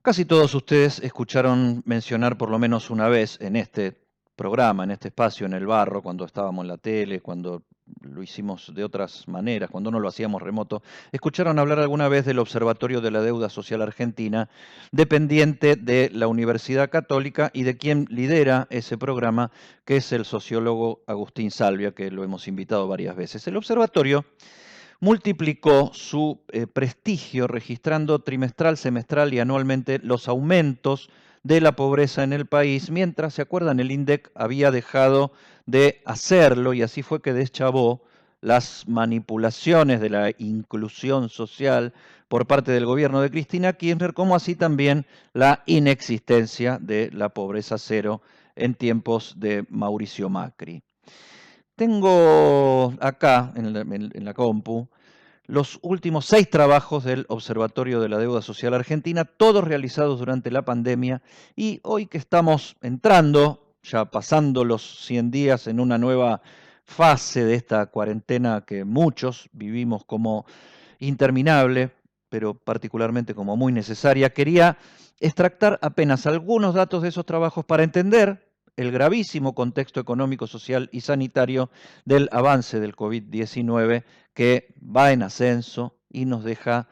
Casi todos ustedes escucharon mencionar por lo menos una vez en este programa, en este espacio, en el barro, cuando estábamos en la tele, cuando lo hicimos de otras maneras, cuando no lo hacíamos remoto, escucharon hablar alguna vez del Observatorio de la Deuda Social Argentina, dependiente de la Universidad Católica y de quien lidera ese programa, que es el sociólogo Agustín Salvia, que lo hemos invitado varias veces. El observatorio multiplicó su prestigio registrando trimestral, semestral y anualmente los aumentos de la pobreza en el país, mientras, ¿se acuerdan? El INDEC había dejado de hacerlo y así fue que deschavó las manipulaciones de la inclusión social por parte del gobierno de Cristina Kirchner, como así también la inexistencia de la pobreza cero en tiempos de Mauricio Macri. Tengo acá en la compu los últimos 6 trabajos del Observatorio de la Deuda Social Argentina, todos realizados durante la pandemia, y hoy que estamos entrando, ya pasando los 100 días en una nueva fase de esta cuarentena que muchos vivimos como interminable, pero particularmente como muy necesaria, quería extractar apenas algunos datos de esos trabajos para entender el gravísimo contexto económico, social y sanitario del avance del COVID-19 que va en ascenso y nos deja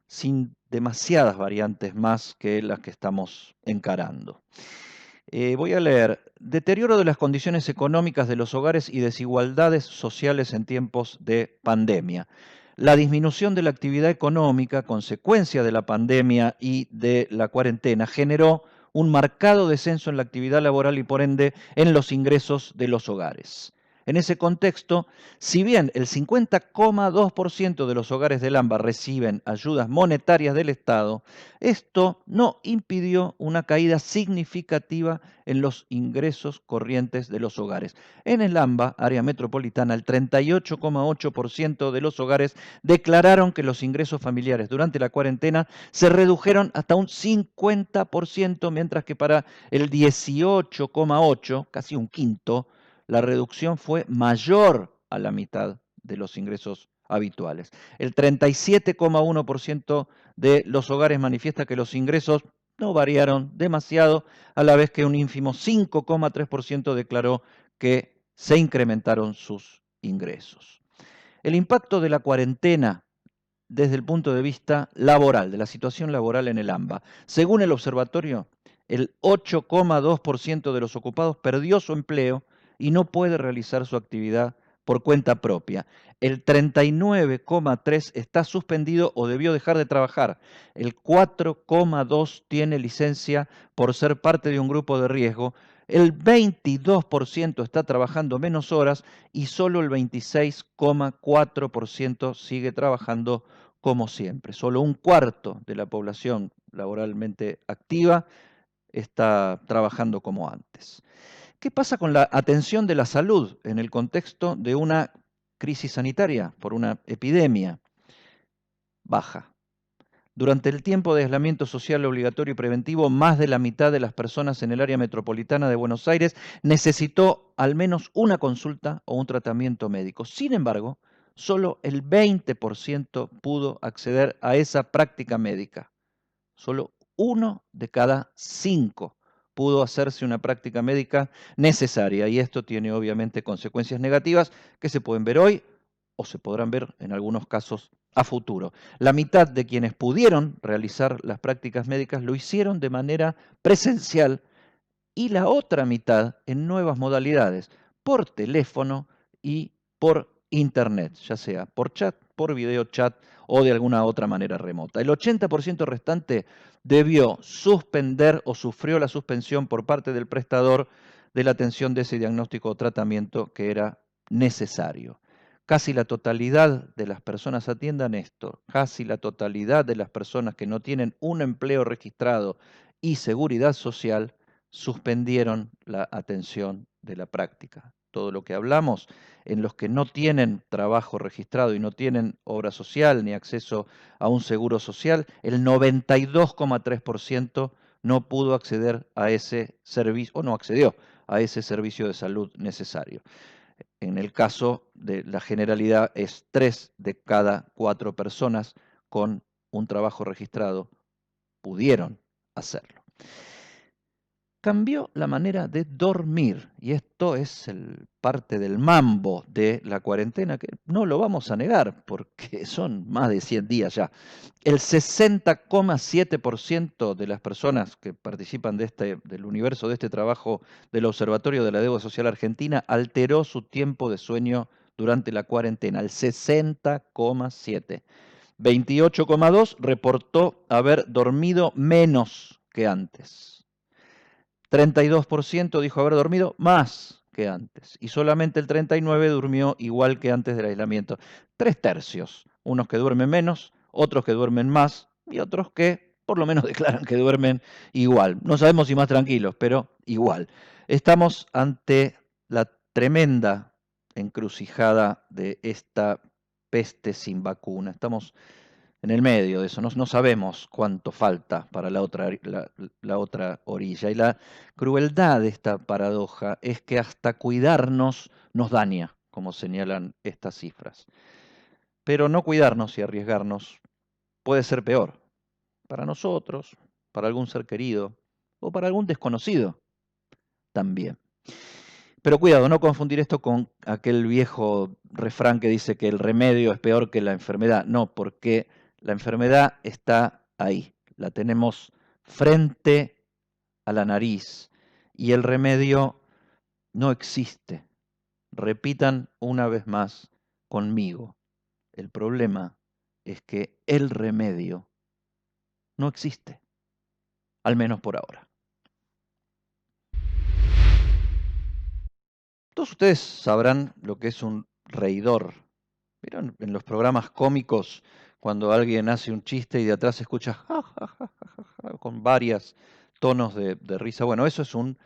sin demasiadas variantes más que las que estamos encarando. Voy a leer: deterioro de las condiciones económicas de los hogares y desigualdades sociales en tiempos de pandemia. La disminución de la actividad económica, consecuencia de la pandemia y de la cuarentena, generó un marcado descenso en la actividad laboral y por ende en los ingresos de los hogares. En ese contexto, si bien el 50,2% de los hogares del AMBA reciben ayudas monetarias del Estado, esto no impidió una caída significativa en los ingresos corrientes de los hogares. En el AMBA, área metropolitana, el 38,8% de los hogares declararon que los ingresos familiares durante la cuarentena se redujeron hasta un 50%, mientras que para el 18,8%, casi un quinto, la reducción fue mayor a la mitad de los ingresos habituales. El 37,1% de los hogares manifiesta que los ingresos no variaron demasiado, a la vez que un ínfimo 5,3% declaró que se incrementaron sus ingresos. El impacto de la cuarentena desde el punto de vista laboral, de la situación laboral en el AMBA. Según el observatorio, el 8,2% de los ocupados perdió su empleo y no puede realizar su actividad por cuenta propia. El 39,3% está suspendido o debió dejar de trabajar. El 4,2% tiene licencia por ser parte de un grupo de riesgo. El 22% está trabajando menos horas y solo el 26,4% sigue trabajando como siempre. Solo un cuarto de la población laboralmente activa está trabajando como antes. ¿Qué pasa con la atención de la salud en el contexto de una crisis sanitaria por una epidemia? Baja. Durante el tiempo de aislamiento social obligatorio y preventivo, más de la mitad de las personas en el área metropolitana de Buenos Aires necesitó al menos una consulta o un tratamiento médico. Sin embargo, solo el 20% pudo acceder a esa práctica médica. Solo 1 de cada 5 pudo hacerse una práctica médica necesaria, y esto tiene obviamente consecuencias negativas que se pueden ver hoy o se podrán ver en algunos casos a futuro. La mitad de quienes pudieron realizar las prácticas médicas lo hicieron de manera presencial y la otra mitad en nuevas modalidades, por teléfono y por internet, ya sea por chat, por video chat o de alguna otra manera remota. El 80% restante debió suspender o sufrió la suspensión por parte del prestador de la atención de ese diagnóstico o tratamiento que era necesario. Casi la totalidad de las personas, atiendan esto, casi la totalidad de las personas que no tienen un empleo registrado y seguridad social suspendieron la atención de la práctica. Todo lo que hablamos, en los que no tienen trabajo registrado y no tienen obra social ni acceso a un seguro social, el 92,3% no pudo acceder a ese servicio o no accedió a ese servicio de salud necesario. En el caso de la generalidad es 3 de cada 4 personas con un trabajo registrado pudieron hacerlo. Cambió la manera de dormir, y esto es parte del mambo de la cuarentena, que no lo vamos a negar, porque son más de 100 días ya. El 60,7% de las personas que participan del universo de este trabajo del Observatorio de la Deuda Social Argentina alteró su tiempo de sueño durante la cuarentena, el 60,7%. 28,2% reportó haber dormido menos que antes. 32% dijo haber dormido más que antes. Y solamente el 39% durmió igual que antes del aislamiento. 3/3. Unos que duermen menos, otros que duermen más y otros que por lo menos declaran que duermen igual. No sabemos si más tranquilos, pero igual. Estamos ante la tremenda encrucijada de esta peste sin vacuna. Estamos en el medio de eso, no sabemos cuánto falta para la otra orilla. Y la crueldad de esta paradoja es que hasta cuidarnos nos daña, como señalan estas cifras. Pero no cuidarnos y arriesgarnos puede ser peor para nosotros, para algún ser querido o para algún desconocido también. Pero cuidado, no confundir esto con aquel viejo refrán que dice que el remedio es peor que la enfermedad. No, porque la enfermedad está ahí, la tenemos frente a la nariz y el remedio no existe. Repitan una vez más conmigo. El problema es que el remedio no existe, al menos por ahora. Todos ustedes sabrán lo que es un reidor. ¿Vieron en los programas cómicos cuando alguien hace un chiste y de atrás se escucha ja, ja, ja, ja, ja, ja, con varios tonos de risa? Bueno, eso es un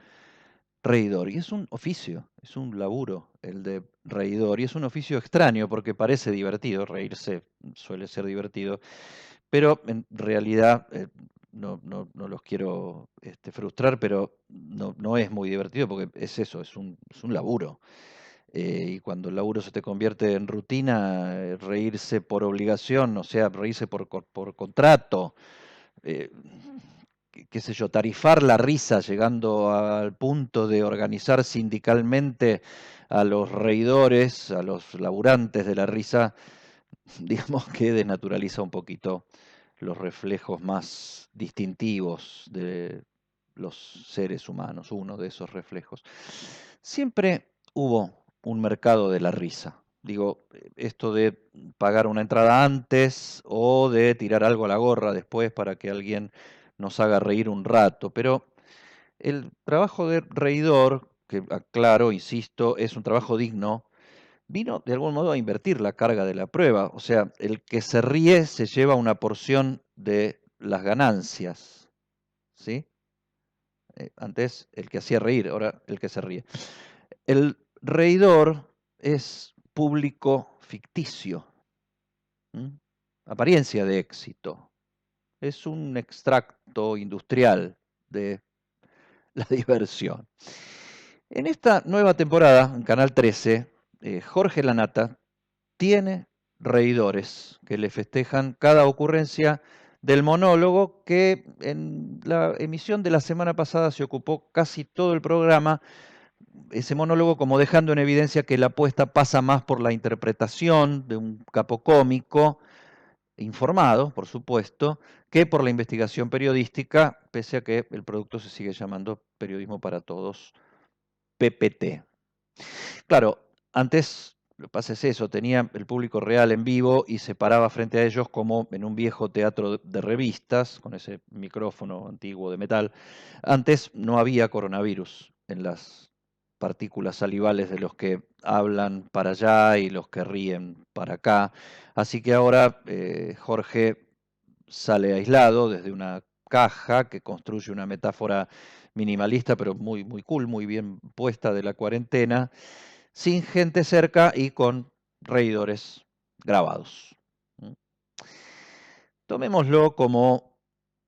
reidor y es un oficio, es un laburo el de reidor y es un oficio extraño porque parece divertido, reírse suele ser divertido, pero en realidad no los quiero frustrar, pero no es muy divertido porque es eso, es un laburo. Y cuando el laburo se te convierte en rutina, reírse por obligación, o sea, reírse por contrato, eh, qué sé yo, tarifar la risa llegando al punto de organizar sindicalmente a los reidores, a los laburantes de la risa, digamos que desnaturaliza un poquito los reflejos más distintivos de los seres humanos, uno de esos reflejos. Siempre hubo un mercado de la risa. Digo, esto de pagar una entrada antes o de tirar algo a la gorra después para que alguien nos haga reír un rato, pero el trabajo de reidor, que aclaro, insisto, es un trabajo digno, vino de algún modo a invertir la carga de la prueba. O sea, el que se ríe se lleva una porción de las ganancias, ¿sí? Antes el que hacía reír, ahora el que se ríe. El reidor es público ficticio, apariencia de éxito. Es un extracto industrial de la diversión. En esta nueva temporada, en Canal 13, Jorge Lanata tiene reidores que le festejan cada ocurrencia del monólogo que en la emisión de la semana pasada se ocupó casi todo el programa, ese monólogo como dejando en evidencia que la apuesta pasa más por la interpretación de un capo cómico, informado, por supuesto, que por la investigación periodística, pese a que el producto se sigue llamando Periodismo para Todos, PPT. Claro, antes lo que pasa es eso, tenía el público real en vivo y se paraba frente a ellos como en un viejo teatro de revistas, con ese micrófono antiguo de metal. Antes no había coronavirus en las partículas salivales de los que hablan para allá y los que ríen para acá. Así que ahora Jorge sale aislado desde una caja que construye una metáfora minimalista, pero muy, muy cool, muy bien puesta de la cuarentena, sin gente cerca y con reidores grabados. Tomémoslo como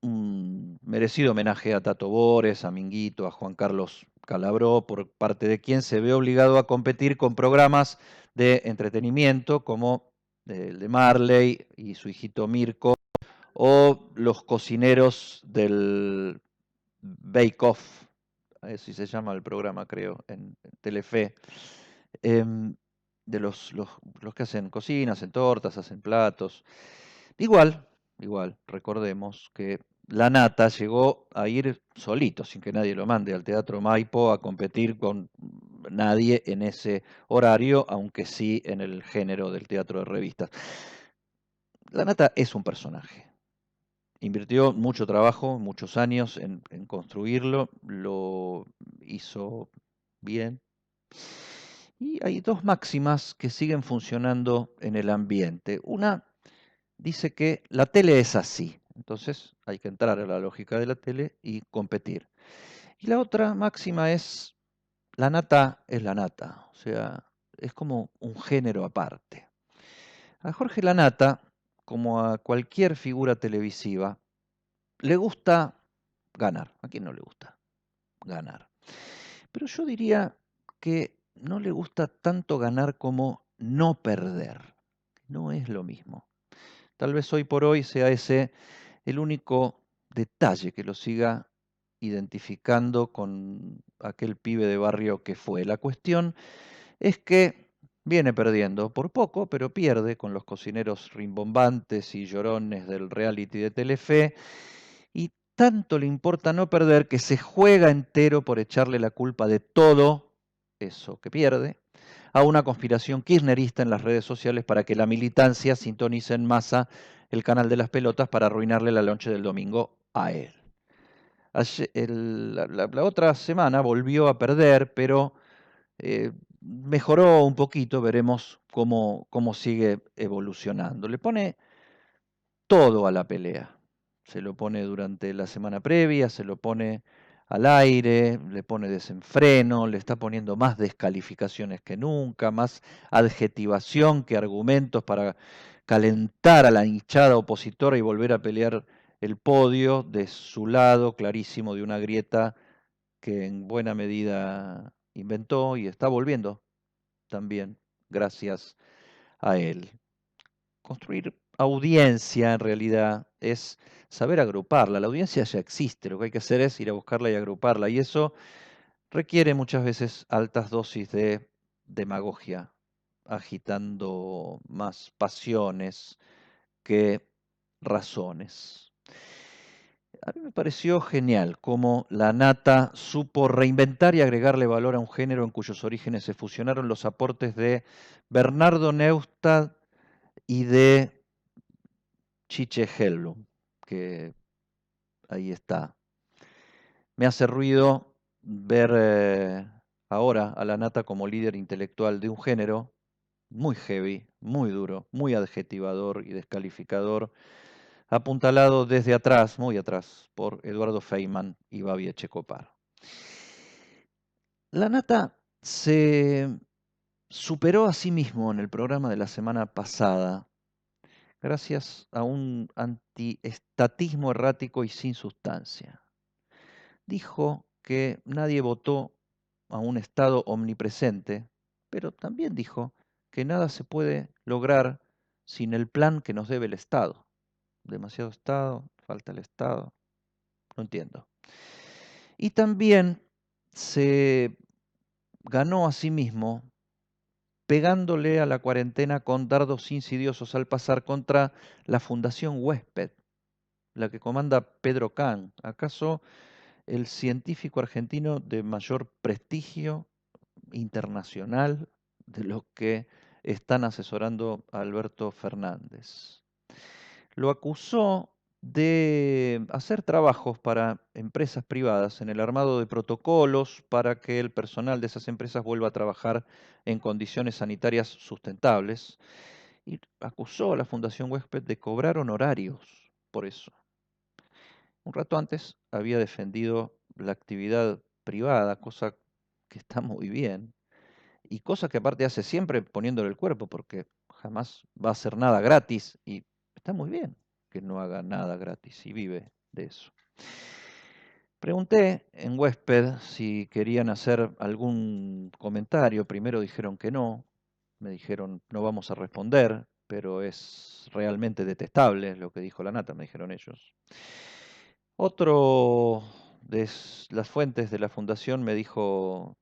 un merecido homenaje a Tato Bores, a Minguito, a Juan Carlos Calabró, por parte de quien se ve obligado a competir con programas de entretenimiento como el de Marley y su hijito Mirko, o los cocineros del Bake Off, así se llama el programa, creo, en Telefe, em, de los que hacen cocina, hacen tortas, hacen platos. Igual, igual, recordemos que La Nata llegó a ir solito, sin que nadie lo mande, al Teatro Maipo a competir con nadie en ese horario, aunque sí en el género del teatro de revistas. La Nata es un personaje. Invirtió mucho trabajo, muchos años en construirlo, lo hizo bien. Y hay dos máximas que siguen funcionando en el ambiente. Una dice que la tele es así, entonces hay que entrar a la lógica de la tele y competir. Y la otra máxima es, la nata es la nata, o sea, es como un género aparte. A Jorge Lanata, como a cualquier figura televisiva, le gusta ganar. ¿A quién no le gusta ganar? Pero yo diría que no le gusta tanto ganar como no perder. No es lo mismo. Tal vez hoy por hoy sea ese el único detalle que lo siga identificando con aquel pibe de barrio que fue. La cuestión es que viene perdiendo por poco, pero pierde con los cocineros rimbombantes y llorones del reality de Telefe, y tanto le importa no perder que se juega entero por echarle la culpa de todo eso que pierde a una conspiración kirchnerista en las redes sociales para que la militancia sintonice en masa el canal de las pelotas para arruinarle la noche del domingo a él. La otra semana volvió a perder, pero mejoró un poquito, veremos cómo sigue evolucionando. Le pone todo a la pelea. Se lo pone durante la semana previa, se lo pone al aire, le pone desenfreno, le está poniendo más descalificaciones que nunca, más adjetivación que argumentos para calentar a la hinchada opositora y volver a pelear el podio de su lado clarísimo de una grieta que en buena medida inventó y está volviendo también gracias a él. Construir audiencia en realidad es saber agruparla. La audiencia ya existe, lo que hay que hacer es ir a buscarla y agruparla. Y eso requiere muchas veces altas dosis de demagogia, agitando más pasiones que razones. A mí me pareció genial cómo la Nata supo reinventar y agregarle valor a un género en cuyos orígenes se fusionaron los aportes de Bernardo Neustadt y de Chiche Hellblum, que ahí está. Me hace ruido ver ahora a la Nata como líder intelectual de un género muy heavy, muy duro, muy adjetivador y descalificador, apuntalado desde atrás, muy atrás, por Eduardo Feynman y Babi Echecopar. La Nata se superó a sí mismo en el programa de la semana pasada gracias a un antiestatismo errático y sin sustancia. Dijo que nadie votó a un Estado omnipresente, pero también dijo que nada se puede lograr sin el plan que nos debe el Estado. Demasiado Estado, falta el Estado, no entiendo. Y también se ganó a sí mismo pegándole a la cuarentena con dardos insidiosos al pasar contra la Fundación Huésped, la que comanda Pedro Kahn. ¿Acaso el científico argentino de mayor prestigio internacional de los que están asesorando a Alberto Fernández? Lo acusó de hacer trabajos para empresas privadas en el armado de protocolos para que el personal de esas empresas vuelva a trabajar en condiciones sanitarias sustentables, y acusó a la Fundación Huésped de cobrar honorarios por eso. Un rato antes había defendido la actividad privada, cosa que está muy bien, y cosa que aparte hace siempre poniéndole el cuerpo, porque jamás va a hacer nada gratis, y está muy bien que no haga nada gratis y vive de eso. Pregunté en Huésped si querían hacer algún comentario, primero dijeron que no, me dijeron no vamos a responder, pero es realmente detestable lo que dijo la nata, me dijeron ellos. Otro de las fuentes de la fundación me dijo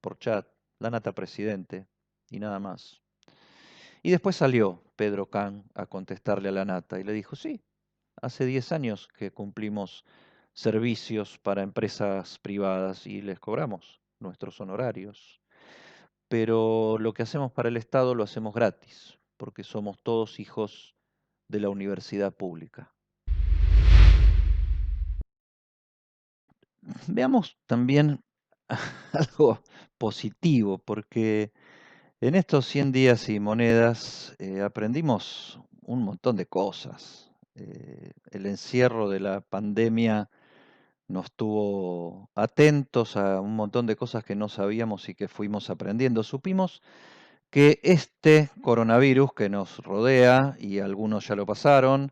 por chat, la nata presidente, y nada más. Y después salió Pedro Can a contestarle a la nata y le dijo, sí, hace 10 años que cumplimos servicios para empresas privadas y les cobramos nuestros honorarios. Pero lo que hacemos para el Estado lo hacemos gratis, porque somos todos hijos de la universidad pública. Veamos también algo positivo, porque en estos 100 días y monedas aprendimos un montón de cosas. El encierro de la pandemia nos tuvo atentos a un montón de cosas que no sabíamos y que fuimos aprendiendo. Supimos que este coronavirus que nos rodea, y algunos ya lo pasaron,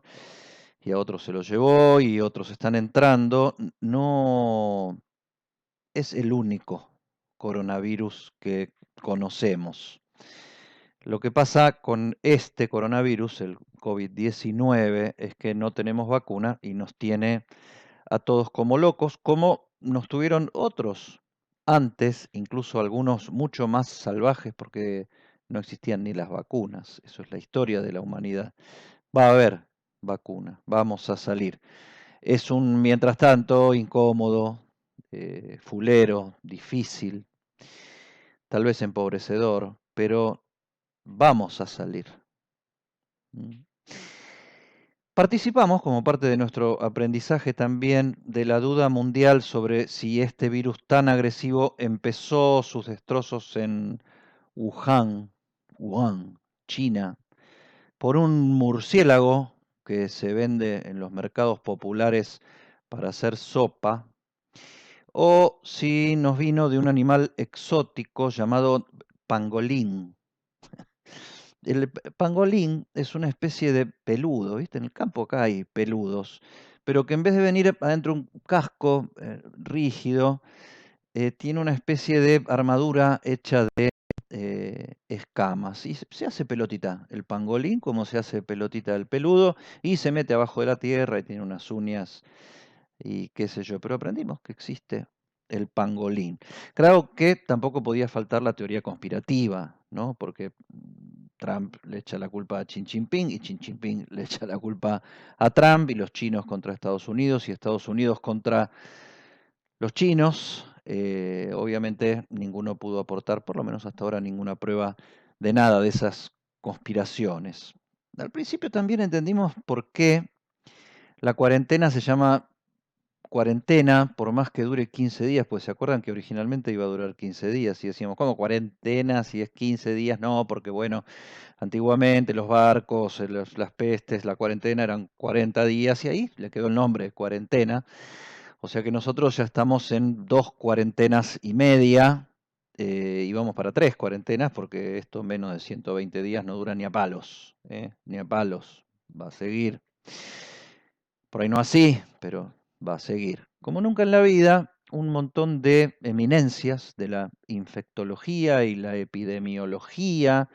y a otros se lo llevó, y otros están entrando, no es el único coronavirus que conocemos. Lo que pasa con este coronavirus, el COVID-19, es que no tenemos vacuna y nos tiene a todos como locos, como nos tuvieron otros antes, incluso algunos mucho más salvajes porque no existían ni las vacunas. Eso es la historia de la humanidad. Va a haber vacuna, vamos a salir. Es un, mientras tanto, incómodo, fulero, difícil, tal vez empobrecedor, pero vamos a salir. ¿Mm? Participamos como parte de nuestro aprendizaje también de la duda mundial sobre si este virus tan agresivo empezó sus destrozos en Wuhan, China, por un murciélago que se vende en los mercados populares para hacer sopa, o si nos vino de un animal exótico llamado pangolín. El pangolín es una especie de peludo, ¿viste? En el campo acá hay peludos, pero que en vez de venir adentro un casco rígido, tiene una especie de armadura hecha de escamas. Y se hace pelotita el pangolín, como se hace pelotita el peludo, y se mete abajo de la tierra y tiene unas uñas y qué sé yo, pero aprendimos que existe el pangolín. Claro que tampoco podía faltar la teoría conspirativa, ¿no? Porque Trump le echa la culpa a Xi Jinping y Xi Jinping le echa la culpa a Trump y los chinos contra Estados Unidos y Estados Unidos contra los chinos. Obviamente ninguno pudo aportar, por lo menos hasta ahora, ninguna prueba de nada de esas conspiraciones. Al principio también entendimos por qué la cuarentena se llama cuarentena, por más que dure 15 días, pues se acuerdan que originalmente iba a durar 15 días y decíamos, ¿cómo cuarentena si es 15 días? No, porque bueno, antiguamente los barcos, las pestes, la cuarentena eran 40 días y ahí le quedó el nombre, cuarentena. O sea que nosotros ya estamos en 2 cuarentenas y media y vamos para 3 cuarentenas porque esto menos de 120 días no dura ni a palos, ni a palos, va a seguir. Por ahí no así, pero va a seguir. Como nunca en la vida, un montón de eminencias de la infectología y la epidemiología,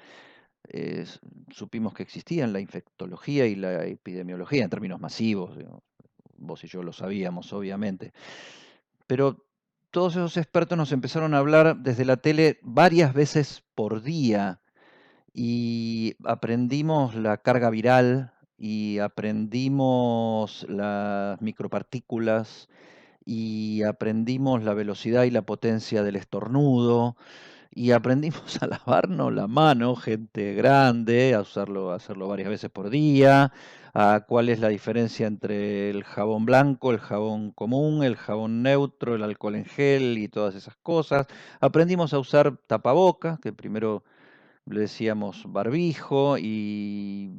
eh, supimos que existían la infectología y la epidemiología en términos masivos, digamos. Vos y yo lo sabíamos, obviamente. Pero todos esos expertos nos empezaron a hablar desde la tele varias veces por día y aprendimos la carga viral y aprendimos las micropartículas y aprendimos la velocidad y la potencia del estornudo y aprendimos a lavarnos la mano, gente grande, a hacerlo varias veces por día, a cuál es la diferencia entre el jabón blanco, el jabón común, el jabón neutro, el alcohol en gel y todas esas cosas. Aprendimos a usar tapabocas, que primero le decíamos barbijo y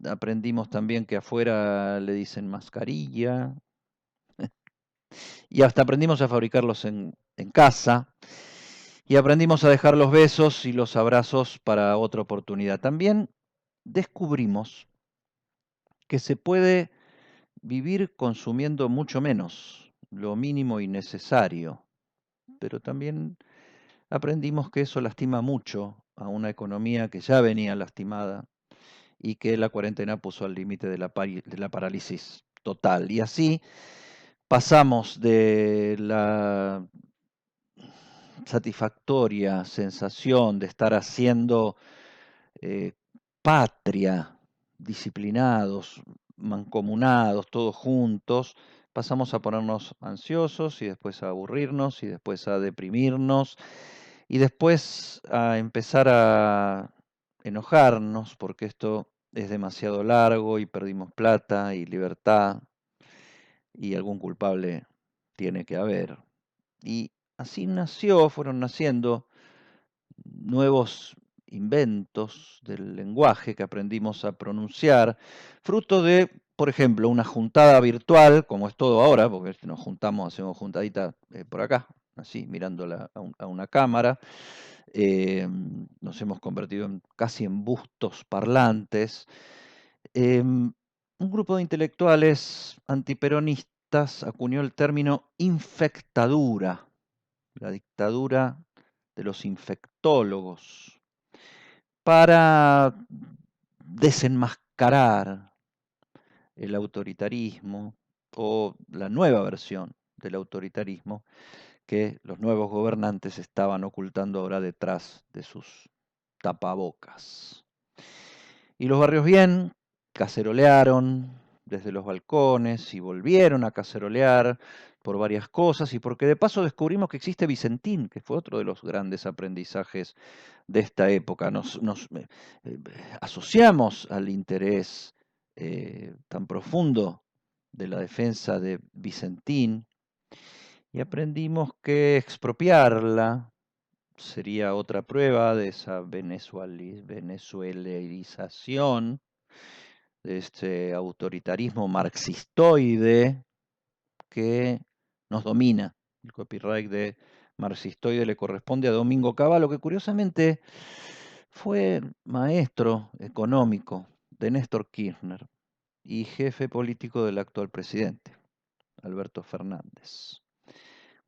aprendimos también que afuera le dicen mascarilla y hasta aprendimos a fabricarlos en casa y aprendimos a dejar los besos y los abrazos para otra oportunidad. También descubrimos que se puede vivir consumiendo mucho menos, lo mínimo y necesario, pero también aprendimos que eso lastima mucho a una economía que ya venía lastimada y que la cuarentena puso al límite de la parálisis total. Y así pasamos de la satisfactoria sensación de estar haciendo eh, patria, disciplinados, mancomunados, todos juntos, pasamos a ponernos ansiosos y después a aburrirnos y después a deprimirnos y después a empezar a enojarnos porque esto es demasiado largo y perdimos plata y libertad y algún culpable tiene que haber. Y así fueron naciendo nuevos inventos del lenguaje que aprendimos a pronunciar, fruto de, por ejemplo, una juntada virtual, como es todo ahora, porque nos juntamos, hacemos juntadita por acá, así, mirándola a una cámara. Nos hemos convertido casi en bustos parlantes. Un grupo de intelectuales antiperonistas acuñó el término infectadura, la dictadura de los infectólogos, para desenmascarar el autoritarismo o la nueva versión del autoritarismo que los nuevos gobernantes estaban ocultando ahora detrás de sus tapabocas. Y los barrios bien cacerolearon desde los balcones y volvieron a cacerolear por varias cosas y porque de paso descubrimos que existe Vicentín, que fue otro de los grandes aprendizajes de esta época. Nos asociamos al interés tan profundo de la defensa de Vicentín y aprendimos que expropiarla sería otra prueba de esa venezuelerización, de este autoritarismo marxistoide que nos domina. El copyright de marxistoide le corresponde a Domingo Cavallo, que curiosamente fue maestro económico de Néstor Kirchner y jefe político del actual presidente, Alberto Fernández.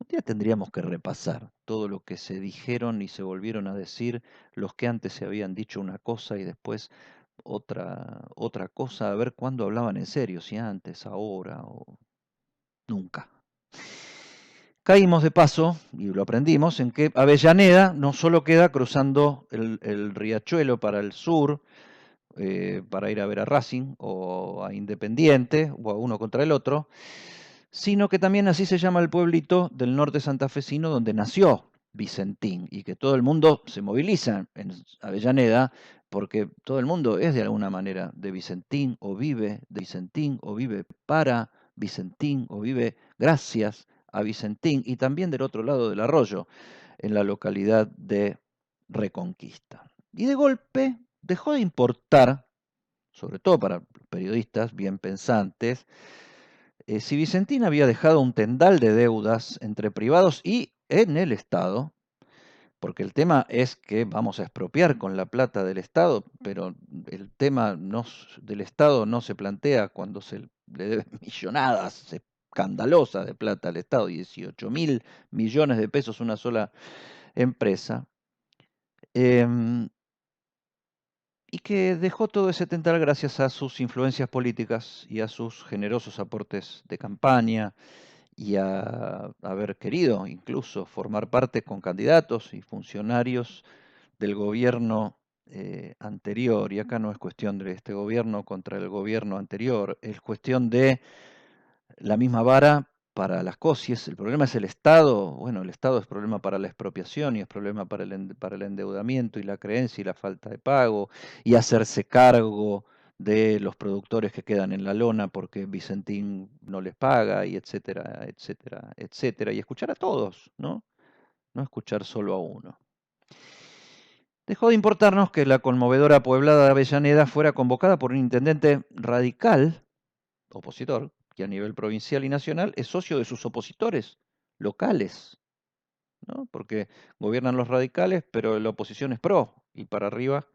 Un día tendríamos que repasar todo lo que se dijeron y se volvieron a decir los que antes se habían dicho una cosa y después otra cosa, a ver cuándo hablaban en serio, si antes, ahora o nunca. Caímos de paso, y lo aprendimos, en que Avellaneda no solo queda cruzando el riachuelo para el sur, para ir a ver a Racing o a Independiente o a uno contra el otro, sino que también así se llama el pueblito del norte santafesino donde nació Vicentín y que todo el mundo se moviliza en Avellaneda porque todo el mundo es de alguna manera de Vicentín o vive de Vicentín o vive para Vicentín o vive gracias a Vicentín y también del otro lado del arroyo, en la localidad de Reconquista. Y de golpe dejó de importar, sobre todo para periodistas bien pensantes, si Vicentín había dejado un tendal de deudas entre privados y en el Estado, porque el tema es que vamos a expropiar con la plata del Estado, pero el tema del Estado no se plantea cuando se le deben millonadas escandalosas de plata al Estado, 18.000 millones de pesos una sola empresa. Y que dejó todo ese tentar gracias a sus influencias políticas y a sus generosos aportes de campaña y a haber querido incluso formar parte con candidatos y funcionarios del gobierno anterior. Y acá no es cuestión de este gobierno contra el gobierno anterior, es cuestión de la misma vara para las COSIES. El problema es el Estado. Bueno, el Estado es problema para la expropiación y es problema para el endeudamiento y la creencia y la falta de pago y hacerse cargo de los productores que quedan en la lona porque Vicentín no les paga y etcétera, etcétera, etcétera. Y escuchar a todos, ¿no? No escuchar solo a uno. Dejó de importarnos que la conmovedora Pueblada de Avellaneda fuera convocada por un intendente radical, opositor, que a nivel provincial y nacional es socio de sus opositores locales, ¿no? Porque gobiernan los radicales, pero la oposición es pro, y para arriba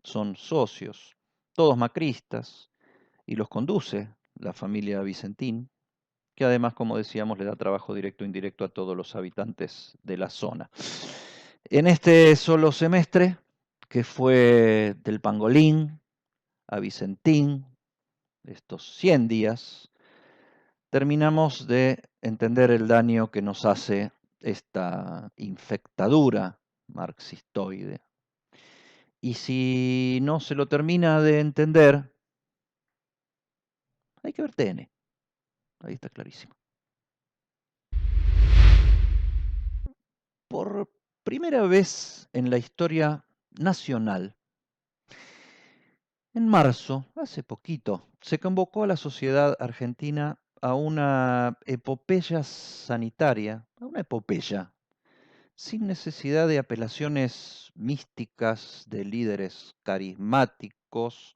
son socios, todos macristas, y los conduce la familia Vicentín, que además, como decíamos, le da trabajo directo e indirecto a todos los habitantes de la zona. En este solo semestre, que fue del pangolín a Vicentín, estos 100 días, terminamos de entender el daño que nos hace esta infectadura marxistoide. Y si no se lo termina de entender, hay que ver TN. Ahí está clarísimo. Por primera vez en la historia nacional, en marzo, hace poquito, se convocó a la sociedad argentina a una epopeya sanitaria, a una epopeya, sin necesidad de apelaciones místicas de líderes carismáticos,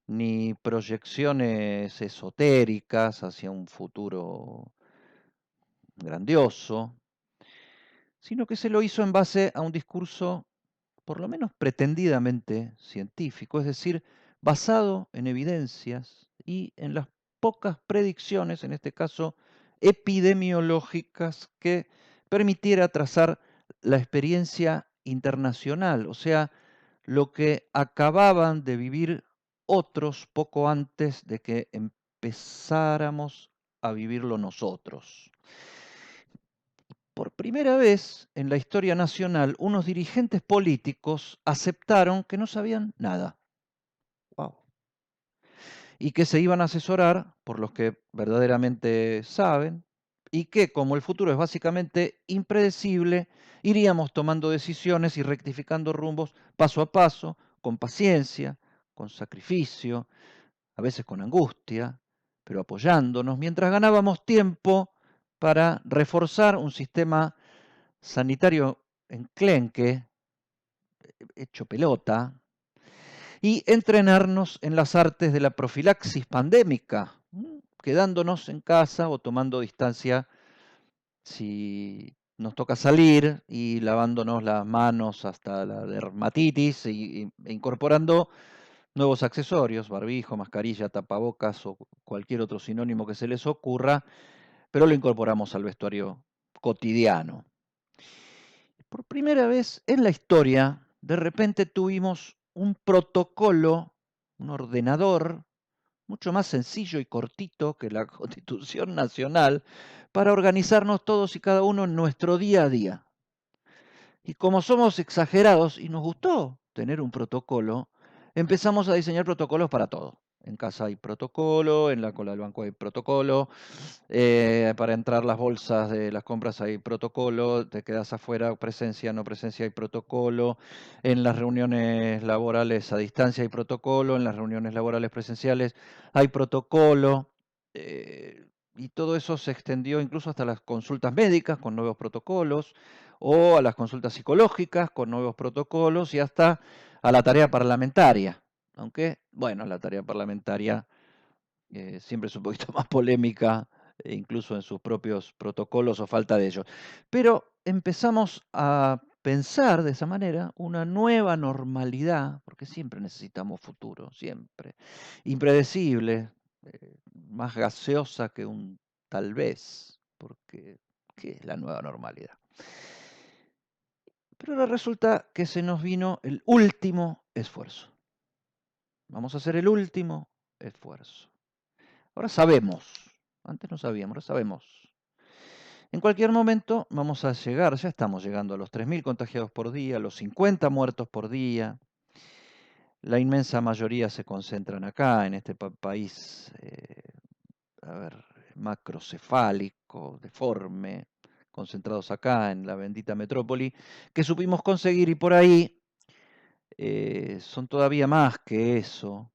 ni proyecciones esotéricas hacia un futuro grandioso, sino que se lo hizo en base a un discurso por lo menos pretendidamente científico, es decir, basado en evidencias y en las pocas predicciones, en este caso epidemiológicas, que permitiera trazar la experiencia internacional, o sea, lo que acababan de vivir otros poco antes de que empezáramos a vivirlo nosotros. Por primera vez en la historia nacional, unos dirigentes políticos aceptaron que no sabían nada. Wow. Y que se iban a asesorar por los que verdaderamente saben y que, como el futuro es básicamente impredecible, iríamos tomando decisiones y rectificando rumbos paso a paso, con paciencia, con sacrificio, a veces con angustia, pero apoyándonos, mientras ganábamos tiempo para reforzar un sistema sanitario enclenque, hecho pelota, y entrenarnos en las artes de la profilaxis pandémica, quedándonos en casa o tomando distancia si nos toca salir y lavándonos las manos hasta la dermatitis e incorporando nuevos accesorios, barbijo, mascarilla, tapabocas o cualquier otro sinónimo que se les ocurra, pero lo incorporamos al vestuario cotidiano. Por primera vez en la historia, de repente tuvimos un protocolo, un ordenador, mucho más sencillo y cortito que la Constitución Nacional, para organizarnos todos y cada uno en nuestro día a día. Y como somos exagerados y nos gustó tener un protocolo, empezamos a diseñar protocolos para todo. En casa hay protocolo, en la cola del banco hay protocolo, para entrar las bolsas de las compras hay protocolo, te quedas afuera, presencia, no presencia hay protocolo, en las reuniones laborales a distancia hay protocolo, en las reuniones laborales presenciales hay protocolo, y todo eso se extendió incluso hasta las consultas médicas con nuevos protocolos, o a las consultas psicológicas con nuevos protocolos y hasta a la tarea parlamentaria. Aunque, bueno, la tarea parlamentaria siempre es un poquito más polémica, incluso en sus propios protocolos o falta de ellos. Pero empezamos a pensar de esa manera una nueva normalidad, porque siempre necesitamos futuro, siempre. Impredecible, más gaseosa que un tal vez, porque ¿qué es la nueva normalidad? Pero ahora resulta que se nos vino el último esfuerzo. Vamos a hacer el último esfuerzo. Ahora sabemos, antes no sabíamos, ahora sabemos. En cualquier momento vamos a llegar, ya estamos llegando a los 3.000 contagiados por día, a los 50 muertos por día. La inmensa mayoría se concentran acá, en este país, macrocefálico, deforme, concentrados acá en la bendita metrópoli, que supimos conseguir y por ahí son todavía más que eso.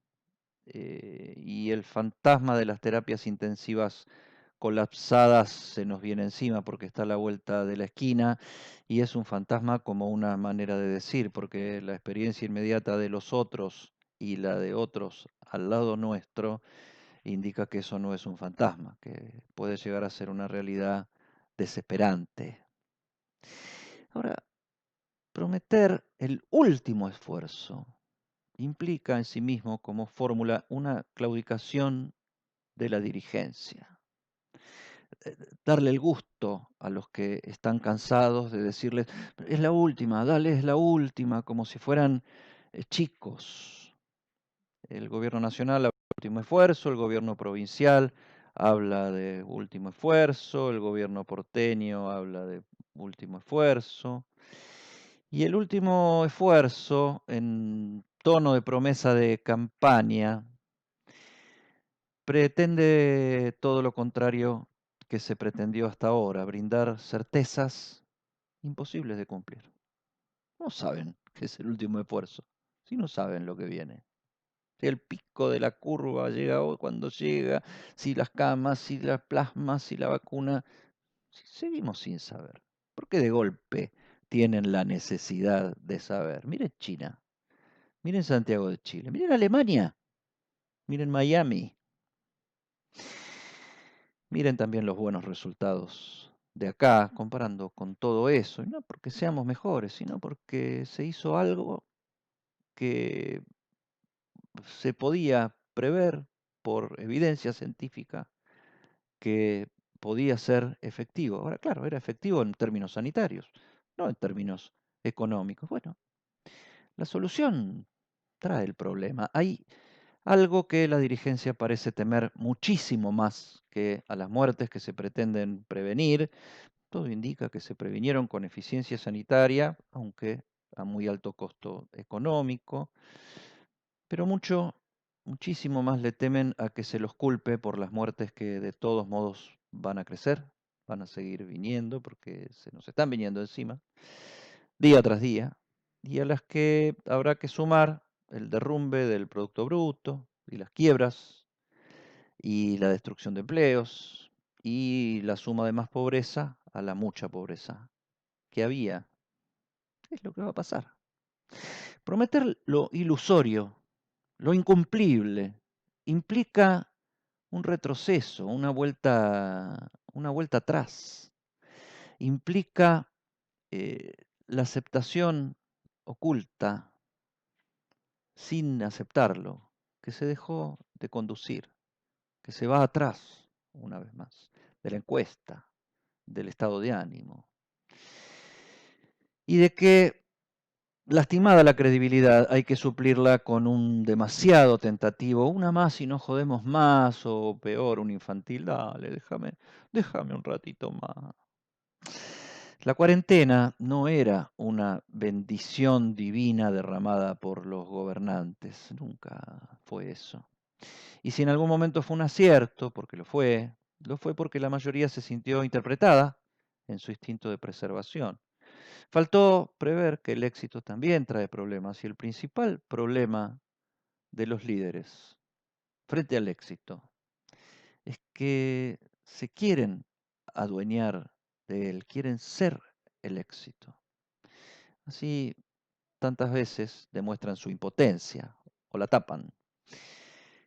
Y el fantasma de las terapias intensivas colapsadas se nos viene encima porque está a la vuelta de la esquina y es un fantasma como una manera de decir, porque la experiencia inmediata de los otros y la de otros al lado nuestro indica que eso no es un fantasma, que puede llegar a ser una realidad desesperante. Ahora, prometer el último esfuerzo implica en sí mismo como fórmula una claudicación de la dirigencia. Darle el gusto a los que están cansados de decirles, es la última, dale, es la última, como si fueran chicos. El gobierno nacional habla de último esfuerzo, el gobierno provincial habla de último esfuerzo, el gobierno porteño habla de último esfuerzo. Y el último esfuerzo, en tono de promesa de campaña, pretende todo lo contrario que se pretendió hasta ahora, brindar certezas imposibles de cumplir. No saben qué es el último esfuerzo, si no saben lo que viene. Si el pico de la curva llega cuando llega, si las camas, si las plasmas, si la vacuna, seguimos sin saber. ¿Por qué de golpe tienen la necesidad de saber? Miren China, miren Santiago de Chile, miren Alemania, miren Miami. Miren también los buenos resultados de acá, comparando con todo eso, y no porque seamos mejores, sino porque se hizo algo que se podía prever por evidencia científica que podía ser efectivo. Ahora, claro, era efectivo en términos sanitarios, no en términos económicos. Bueno, la solución trae el problema. Hay algo que la dirigencia parece temer muchísimo más que a las muertes que se pretenden prevenir. Todo indica que se previnieron con eficiencia sanitaria, aunque a muy alto costo económico, pero muchísimo más le temen a que se los culpe por las muertes que de todos modos van a crecer, van a seguir viniendo porque se nos están viniendo encima, día tras día, y a las que habrá que sumar el derrumbe del Producto Bruto y las quiebras y la destrucción de empleos y la suma de más pobreza a la mucha pobreza que había. Es lo que va a pasar. Prometer lo ilusorio, lo incumplible, implica un retroceso, una vuelta atrás. Implica la aceptación oculta, sin aceptarlo, que se dejó de conducir, que se va atrás, una vez más, de la encuesta, del estado de ánimo, y de que, lastimada la credibilidad, hay que suplirla con un demasiado tentativo, una más y no jodemos más, o peor, un infantil, dale, déjame un ratito más. La cuarentena no era una bendición divina derramada por los gobernantes, nunca fue eso. Y si en algún momento fue un acierto, porque lo fue porque la mayoría se sintió interpretada en su instinto de preservación. Faltó prever que el éxito también trae problemas y el principal problema de los líderes frente al éxito es que se quieren adueñar de él, quieren ser el éxito. Así tantas veces demuestran su impotencia o la tapan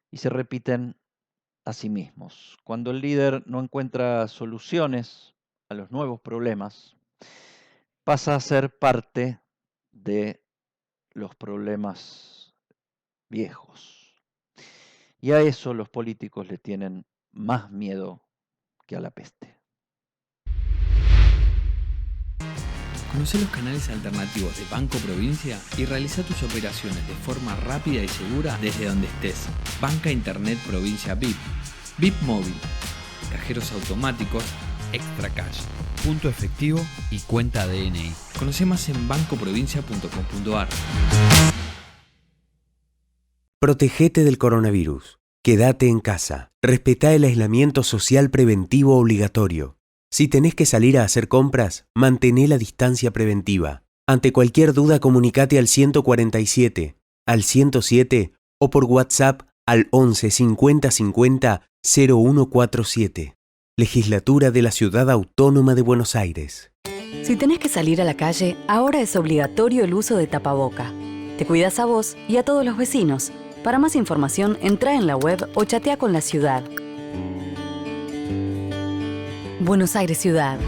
y se repiten a sí mismos. Cuando el líder no encuentra soluciones a los nuevos problemas, pasa a ser parte de los problemas viejos. Y a eso los políticos le tienen más miedo que a la peste. Conoce los canales alternativos de Banco Provincia y realiza tus operaciones de forma rápida y segura desde donde estés. Banca Internet Provincia VIP, VIP Móvil, cajeros automáticos, Extra Cash, punto efectivo y cuenta DNI. Conoce más en bancoprovincia.com.ar. Protegete del coronavirus. Quédate en casa. Respetá el aislamiento social preventivo obligatorio. Si tenés que salir a hacer compras, mantené la distancia preventiva. Ante cualquier duda, comunicate al 147, al 107 o por WhatsApp al 11 50 50 0147. Legislatura de la Ciudad Autónoma de Buenos Aires. Si tenés que salir a la calle, ahora es obligatorio el uso de tapaboca. Te cuidas a vos y a todos los vecinos. Para más información, entra en la web o chatea con la ciudad. Buenos Aires Ciudad.